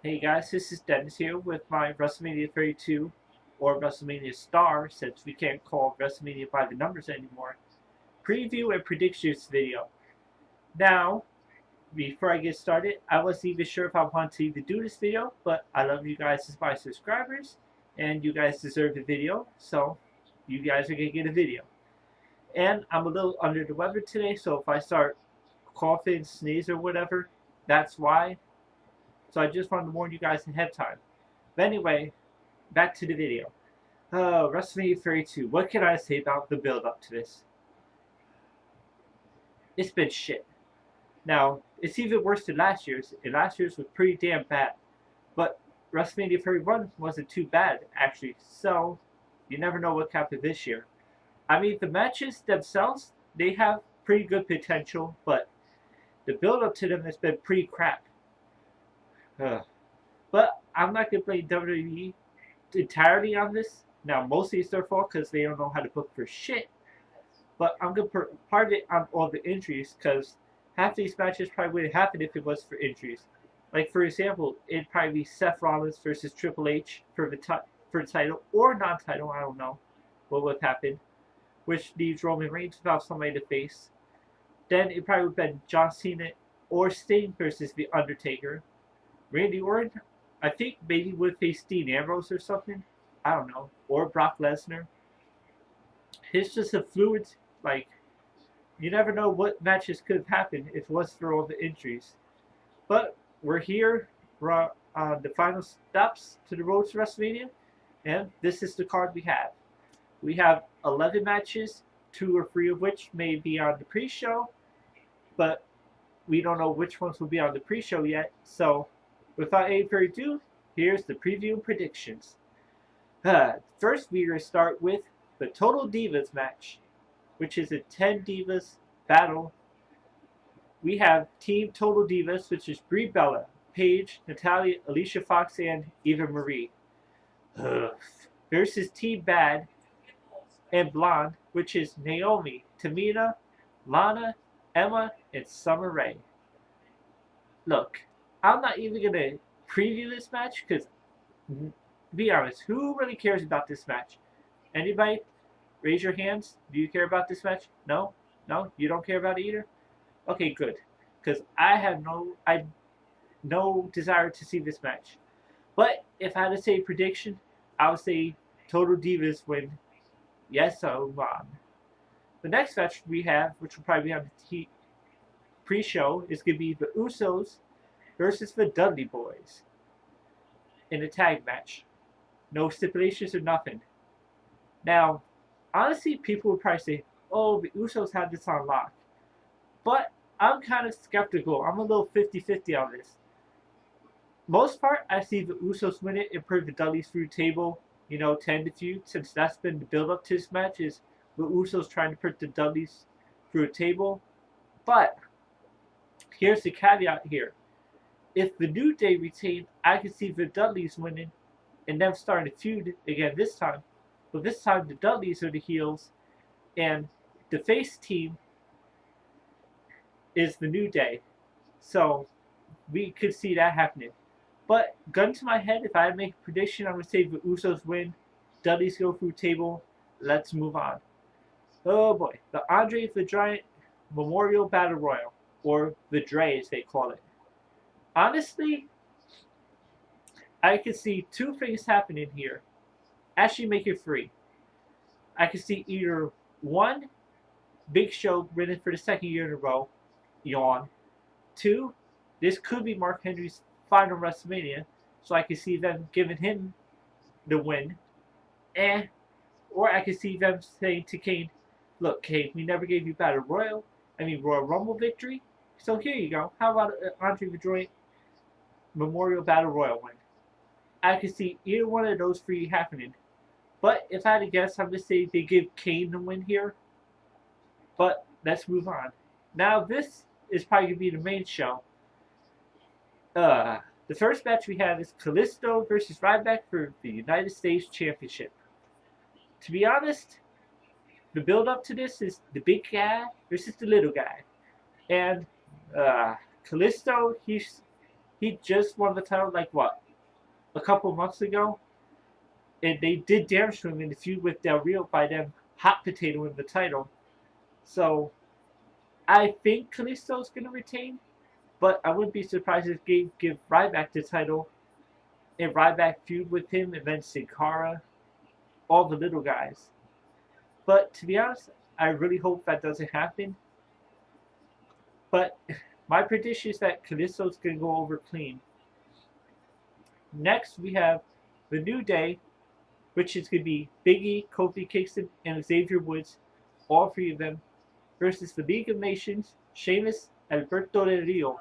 Hey guys, this is Dennis here with my WrestleMania 32 or WrestleMania Star, since we can't call WrestleMania by the numbers anymore, preview and predictions video. Now, before I get started, I wasn't even sure if I wanted to even do this video, but I love you guys as my subscribers, and you guys deserve the video, so you guys are going to get a video. And I'm a little under the weather today, so if I start coughing, sneeze, or whatever, that's why. So I just wanted to warn you guys ahead of time. But anyway, back to the video. WrestleMania 32. What can I say about the build up to this? It's been shit. Now, it's even worse than last year's, and last year's was pretty damn bad. But WrestleMania 31 wasn't too bad, actually, so you never know what happened this year. I mean, the matches themselves, they have pretty good potential, but the build up to them has been pretty crap. But I'm not going to blame WWE entirely on this. Now, mostly it's their fault because they don't know how to book for shit. But I'm going to put part of it on all the injuries, because half these matches probably wouldn't happen if it was for injuries. Like, for example, it'd probably be Seth Rollins versus Triple H for the title, or non-title, I don't know what would happen, which leaves Roman Reigns without somebody to face. Then it probably would have been John Cena or Sting versus The Undertaker. Randy Orton, I think maybe would face Dean Ambrose or something. I don't know. Or Brock Lesnar. It's just a fluid, like, you never know what matches could have happened if it was for all the injuries. But we're here. We're on the final steps to the road to WrestleMania. And this is the card we have. We have 11 matches, 2 or 3 of which may be on the pre-show. But we don't know which ones will be on the pre-show yet. So, without any further ado, here's the preview and predictions. First, we're going to start with the Total Divas match, which is a 10 Divas battle. We have Team Total Divas, which is Brie Bella, Paige, Natalia, Alicia Fox, and Eva Marie. Versus Team Bad and Blonde, which is Naomi, Tamina, Lana, Emma, and Summer Rae. Look, I'm not even going to preview this match because, to be honest, who really cares about this match? Anybody? Raise your hands. Do you care about this match? No? No? You don't care about it either? Okay, good. Because I have no desire to see this match. But if I had to say a prediction, I would say Total Divas win. Yes, so on. The next match we have, which will probably be on the pre-show, is going to be the Usos versus the Dudley Boys in a tag match. No stipulations or nothing. Now, honestly, people would probably say, oh, the Usos had this on lock. But I'm kind of skeptical. I'm a little 50-50 on this. Most part, I see the Usos win it and put the Dudleys through table, 10 to feud, since that's been the build-up to this match, is the Usos trying to put the Dudleys through a table. But here's the caveat here. If the New Day retain, I can see the Dudleys winning and them starting to feud again this time. But this time the Dudleys are the heels, and the face team is the New Day. So we could see that happening. But gun to my head, if I had to make a prediction, I would say the Usos win, Dudleys go through table. Let's move on. Oh boy, the Andre the Giant Memorial Battle Royal, or the Dre as they call it. Honestly, I can see 2 things happening here. Actually, make it 3. I can see either 1, Big Show winning for the 2nd year in a row, yawn. 2, this could be Mark Henry's final WrestleMania, so I can see them giving him the win. Or I can see them saying to Kane, look, Kane, we never gave you Royal Rumble victory, so here you go. How about Andre the Giant Memorial Battle Royal win? I could see either one of those 3 happening. But if I had to guess, I'm going to say they give Kane the win here. But let's move on. Now this is probably going to be the main show. The first match we have is Kalisto versus Ryback for the United States Championship. To be honest, the build up to this is the big guy versus the little guy. And Kalisto, he's He just won the title like what, a couple months ago, and they did damage to him in the feud with Del Rio by them hot potatoing the title. So I think Kalisto's gonna retain, but I wouldn't be surprised if they give Ryback the title and Ryback feud with him and then Sin Cara, all the little guys. But to be honest, I really hope that doesn't happen. But my prediction is that Kalisto's gonna go over clean. Next we have the New Day, which is going to be Big E, Kofi Kingston, and Xavier Woods, all three of them, versus the League of Nations, Sheamus, Alberto Del Rio,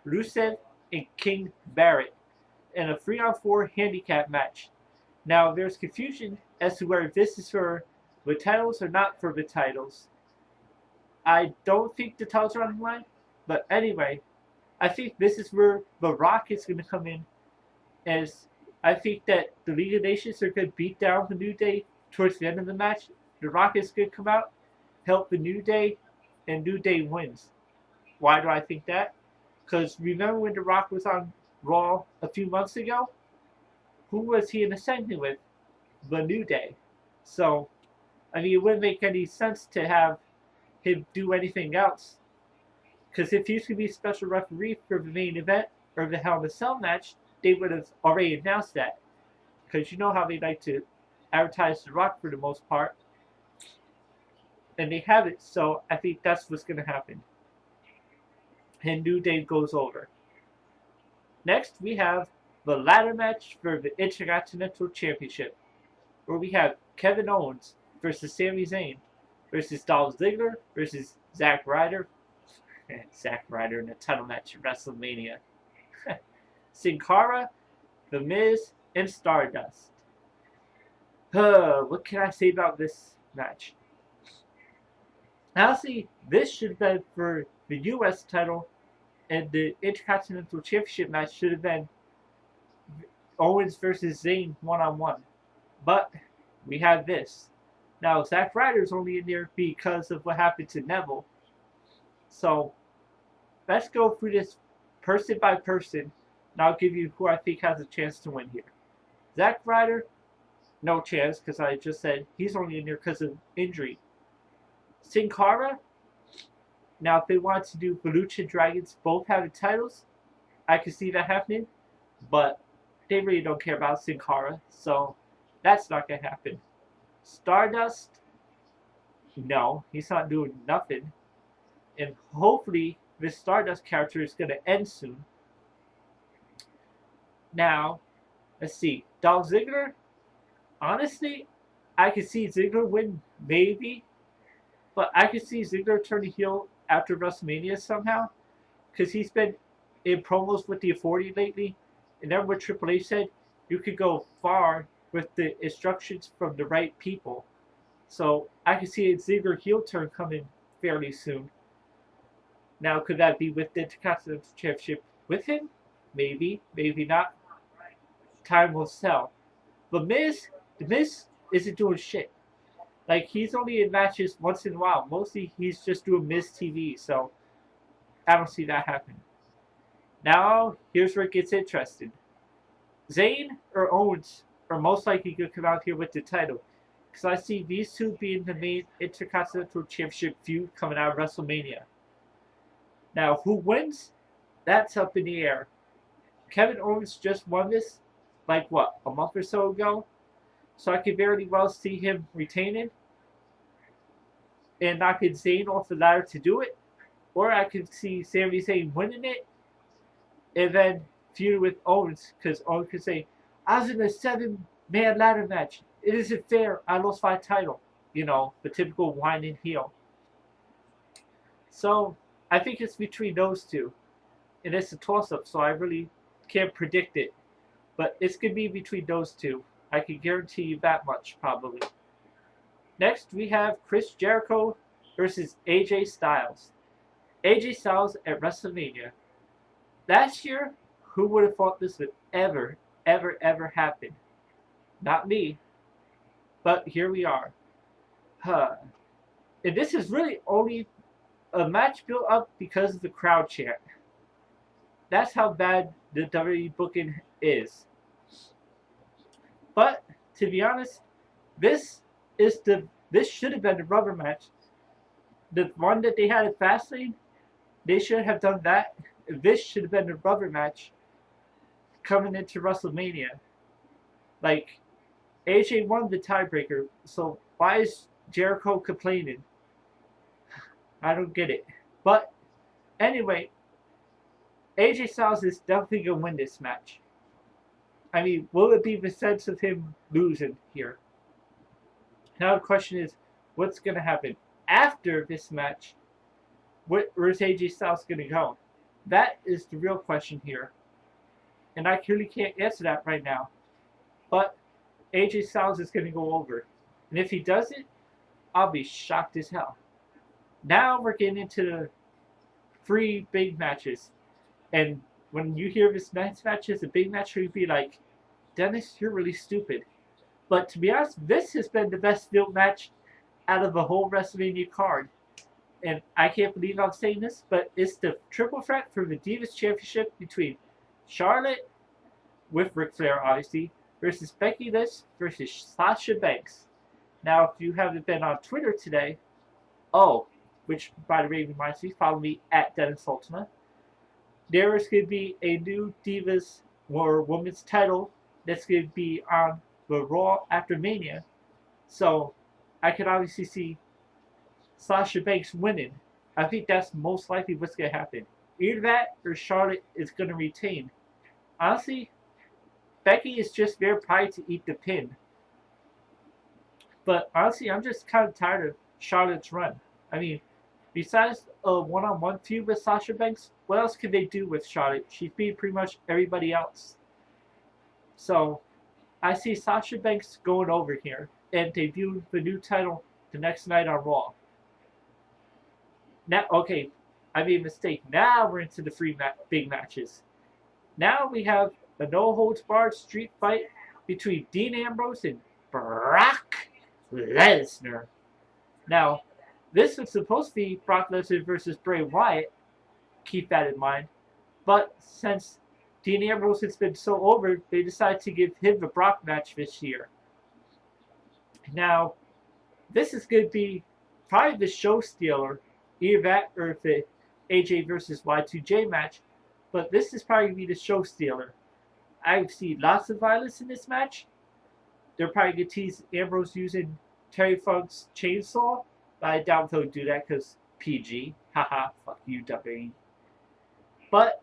Rusev, and King Barrett, in a 3-on-4 handicap match. Now, there's confusion as to whether this is for the titles or not for the titles. I don't think the titles are on the line, but anyway, I think this is where The Rock is going to come in, as I think that the League of Nations are going to beat down the New Day towards the end of the match. The Rock is going to come out, help the New Day, and New Day wins. Why do I think that? Because remember when The Rock was on Raw a few months ago? Who was he in a segment with? The New Day. So, I mean, it wouldn't make any sense to have him do anything else. Because if he's going to be special referee for the main event, or the Hell in a Cell match, they would have already announced that. Because you know how they like to advertise The Rock for the most part. And they have it, so I think that's what's going to happen. And New Day goes over. Next, we have the ladder match for the Intercontinental Championship, where we have Kevin Owens versus Sami Zayn versus Dolph Ziggler versus Zack Ryder. Zack Ryder in a title match at WrestleMania. Sin Cara, The Miz, and Stardust. What can I say about this match? Honestly, this should have been for the US title, and the Intercontinental Championship match should have been Owens versus Zayn one-on-one. But we have this. Now, Zack Ryder's only in there because of what happened to Neville. So, let's go through this person by person, and I'll give you who I think has a chance to win here. Zack Ryder, no chance, because I just said he's only in there because of injury. Sin Cara, now if they want to do Lucha Dragons both having titles, I can see that happening, but they really don't care about Sin Cara, so that's not going to happen. Stardust, no, he's not doing nothing, and hopefully this Stardust character is going to end soon. Now, let's see. Dolph Ziggler, honestly, I could see Ziggler win, maybe. But I could see Ziggler turning heel after WrestleMania somehow. Because he's been in promos with the Authority lately. And then what Triple H said, you could go far with the instructions from the right people. So I could see a Ziggler heel turn coming fairly soon. Now, could that be with the Intercontinental Championship with him? Maybe, maybe not. Time will tell. But the Miz isn't doing shit. Like, he's only in matches once in a while. Mostly, he's just doing Miz TV, so I don't see that happening. Now, here's where it gets interesting. Zayn or Owens are most likely going to come out here with the title. Because I see these two being the main Intercontinental Championship feud coming out of WrestleMania. Now, who wins? That's up in the air. Kevin Owens just won this, like what, a month or so ago? So I could very well see him retaining and knocking Zayn off the ladder to do it. Or I could see Sami Zayn winning it and then feud with Owens, because Owens could say, I was in a 7-man ladder match. It isn't fair. I lost my title. You know, the typical whining heel. So I think it's between those two. And it's a toss-up, so I really can't predict it. But it's going to be between those two. I can guarantee you that much, probably. Next, we have Chris Jericho versus AJ Styles. AJ Styles at WrestleMania. Last year, who would have thought this would ever happen? Not me. But here we are. And this is really only a match built up because of the crowd chant. That's how bad the WWE booking is. But to be honest, this should have been the rubber match. The one that they had at Fastlane, they should have done that. This should have been the rubber match coming into WrestleMania. Like, AJ won the tiebreaker, so why is Jericho complaining? I don't get it. But anyway, AJ Styles is definitely going to win this match. I mean, will it be the sense of him losing here? Now the question is, what's going to happen after this match? Where's AJ Styles going to go? That is the real question here. And I clearly can't answer that right now. But AJ Styles is going to go over. And if he does it, I'll be shocked as hell. Now we're getting into the 3 big matches. And when you hear this next match is a big match, you'll be like, Dennis, you're really stupid. But to be honest, this has been the best built match out of the whole WrestleMania card. And I can't believe I'm saying this, but it's the triple threat for the Divas Championship between Charlotte, with Ric Flair obviously, versus Becky Lynch versus Sasha Banks. Now, if you haven't been on Twitter today, which by the way reminds me, follow me at Dennis Ultima. There is going to be a new Divas or Women's title that's going to be on the Raw after Mania. So I can obviously see Sasha Banks winning. I think that's most likely what's going to happen. Either that or Charlotte is going to retain. Honestly, Becky is just there probably to eat the pin. But honestly, I'm just kind of tired of Charlotte's run. I mean, besides a one-on-one feud with Sasha Banks, what else could they do with Charlotte? She's beat pretty much everybody else. So, I see Sasha Banks going over here and debuting the new title the next night on Raw. Now, okay, I made a mistake. Now we're into the 3 big matches. Now we have a no-holds-barred street fight between Dean Ambrose and Brock Lesnar. Now, this was supposed to be Brock Lesnar versus Bray Wyatt. Keep that in mind. But since Dean Ambrose has been so over, they decided to give him the Brock match this year. Now, this is going to be probably the show stealer, either that or the AJ versus Y2J match. But this is probably going to be the show stealer. I see lots of violence in this match. They're probably going to tease Ambrose using Terry Funk's chainsaw. But I doubt they'll do that because PG. Haha, fuck you, WWE. But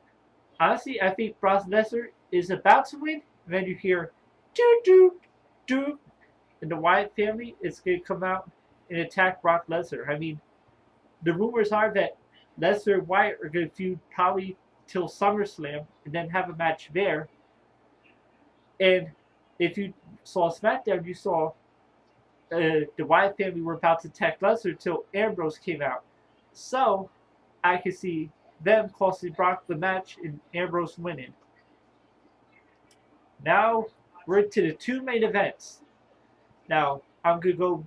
honestly, I think Brock Lesnar is about to win. And then you hear doo doo doo, and the Wyatt family is going to come out and attack Brock Lesnar. I mean, the rumors are that Lesnar and Wyatt are going to feud probably till SummerSlam and then have a match there. And if you saw SmackDown, you saw the Wyatt family were about to attack Lesnar till Ambrose came out. So, I could see them costing Brock the match and Ambrose winning. Now, we're into the 2 main events. Now, I'm going to go...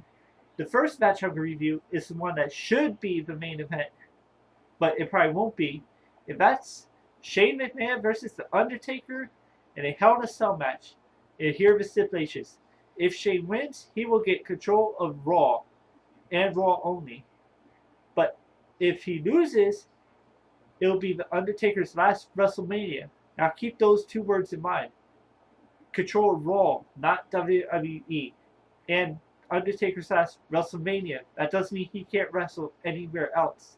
The first match I'm going to review is the one that should be the main event. But it probably won't be. And that's Shane McMahon versus The Undertaker in a Hell in a Cell match. And here are the stipulations. If Shane wins, he will get control of Raw. And Raw only. But if he loses, it'll be The Undertaker's last WrestleMania. Now keep those 2 words in mind. Control Raw, not WWE. And Undertaker's last WrestleMania. That doesn't mean he can't wrestle anywhere else.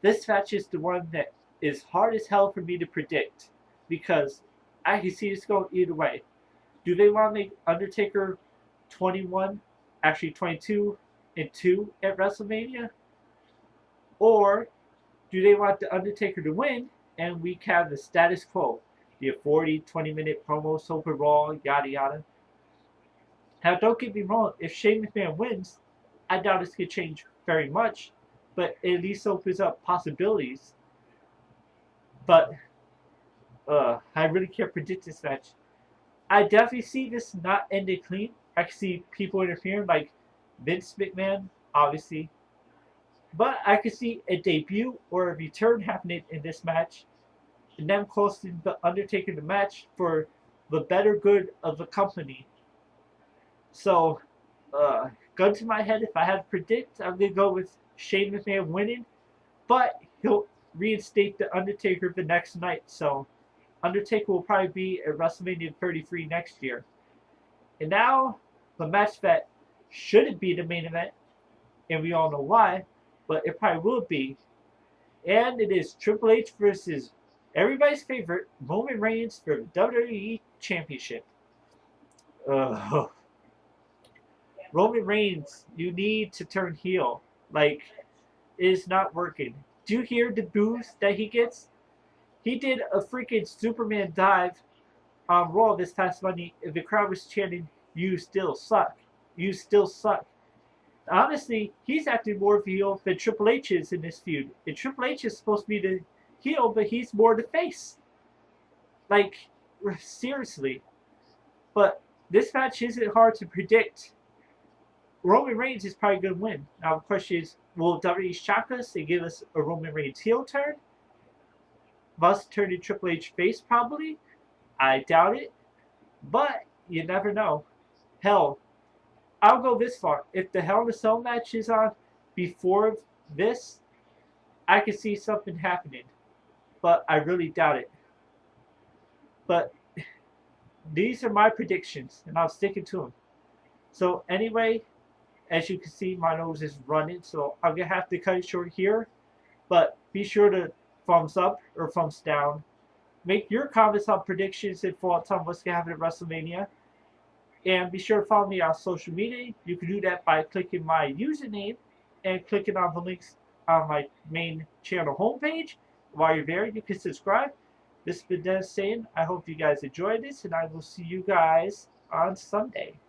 This match is the one that is hard as hell for me to predict. Because I can see this going either way. Do they want to make Undertaker 22 and 2 at WrestleMania? Or do they want The Undertaker to win and we have the status quo? The 20-minute promo, Super Raw, yada yada. Now, don't get me wrong, if Shane McMahon wins, I doubt it's going to change very much, but it at least opens up possibilities. But, I really can't predict this match. I definitely see this not ending clean. I can see people interfering, like Vince McMahon, obviously. But I could see a debut or a return happening in this match. and them costing the Undertaker the match for the better good of the company. So, gun to my head, if I had to predict, I'm gonna go with Shane McMahon winning, but he'll reinstate the Undertaker the next night. So, Undertaker will probably be at WrestleMania 33 next year. And now, the match that shouldn't be the main event, and we all know why, but it probably will be. And it is Triple H versus everybody's favorite Roman Reigns for the WWE Championship. Ugh. Roman Reigns, you need to turn heel. Like, it is not working. Do you hear the boos that he gets? He did a freaking Superman dive on Raw this past Monday, and the crowd was chanting, "You still suck. You still suck." Honestly, he's acting more of a heel than Triple H is in this feud. And Triple H is supposed to be the heel, but he's more the face. Like, seriously. But this match isn't hard to predict. Roman Reigns is probably going to win. Now, the question is, will WWE shock us and give us a Roman Reigns heel turn? Must turn to Triple H face, probably. I doubt it. But you never know. Hell, I'll go this far. If the Hell in a Cell match is on before this, I could see something happening. But I really doubt it. But these are my predictions, and I'm sticking to them. So anyway, as you can see, my nose is running, so I'm going to have to cut it short here. But be sure to thumbs up or thumbs down. Make your comments on predictions and thoughts on what's going to happen at WrestleMania. And be sure to follow me on social media. You can do that by clicking my username and clicking on the links on my main channel homepage. While you're there, you can subscribe. This has been Dennis saying, I hope you guys enjoyed this, and I will see you guys on Sunday.